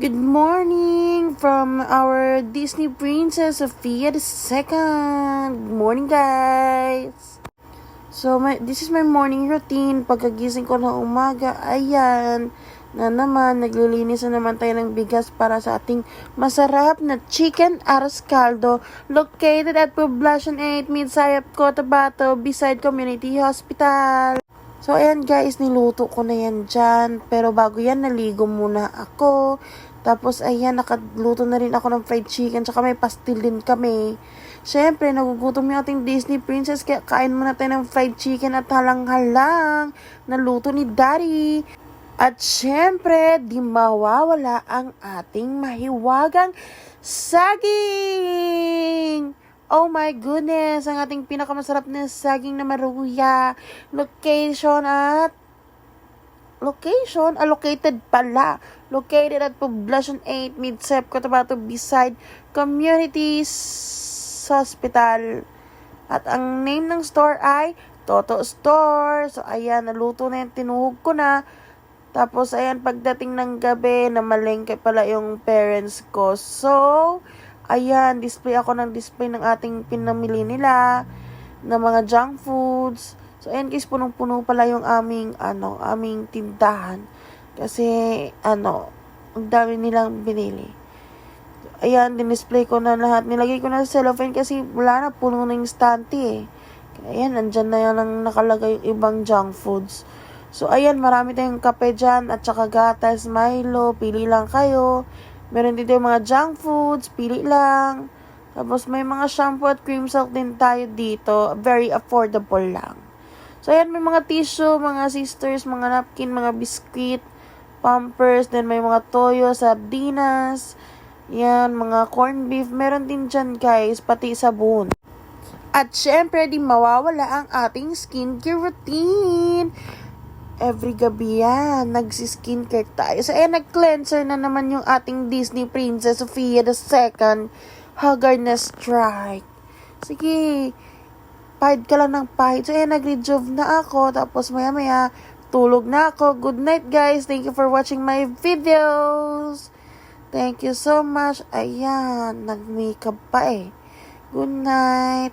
Good morning from our Disney Princess Sophia II. Good morning, guys. So, this is my morning routine. Pagkagising ko ng umaga, ayan, na naman, naglilinis na naman tayo ng bigas para sa ating masarap na chicken arroz caldo located at Poblacion 8, Midsayap, Cotabato, beside Community Hospital. So, ayan guys, niluto ko na yan dyan. Pero bago yan, naligo muna ako. Tapos, ayan, nakaluto na rin ako ng fried chicken. Tsaka may pastil din kami. Siyempre, nagugutom yung ating Disney princess. Kaya kain muna tayo ng fried chicken at halang-halang. Naluto ni Daddy. At siyempre, di mawawala ang ating mahiwagang saging! Oh my goodness! Ang ating pinakamasarap na saging na maruya. Located at Poblacion 8, Midsep, Cotabato, beside Community Hospital. At ang name ng store ay Toto Store. So, ayan, naluto na yan, tinuhog ko na. Tapos, ayan, pagdating ng gabi, namalengke pala yung parents ko. So, ayan, display ng ating pinamili nila na mga junk foods. So, ayan guys, punong-puno pala yung aming tindahan. Kasi, ang dami nilang binili. Ayan, dinisplay ko na lahat. Nilagay ko na sa cellophane kasi wala na, puno na yung stante eh. Ayan, nandyan na yan ang nakalagay yung ibang junk foods. So, ayan, marami tayong kape dyan at saka gatas, Milo, pili lang kayo. Meron din tayong mga junk foods, pili lang. Tapos, may mga shampoo at cream silk din tayo dito. Very affordable lang. So, ayan, may mga tissue, mga sisters, mga napkin, mga biscuit, Pampers, then may mga toyo, sardinas, yan, mga corned beef. Meron din dyan, guys, pati sabon. At syempre, di mawawala ang ating skincare routine. Every gabi yan, nagsi-skincare tayo. So, ayan, nag-cleanser na naman yung ating Disney Princess Sophia II. Haggard na strike. Sige, pahid ka lang ng pahid. So, ayan, nag-rejuve na ako. Tapos, maya-maya, tulog na ako. Good night, guys. Thank you for watching my videos. Thank you so much. Ayan, nag-makeup pa eh. Good night.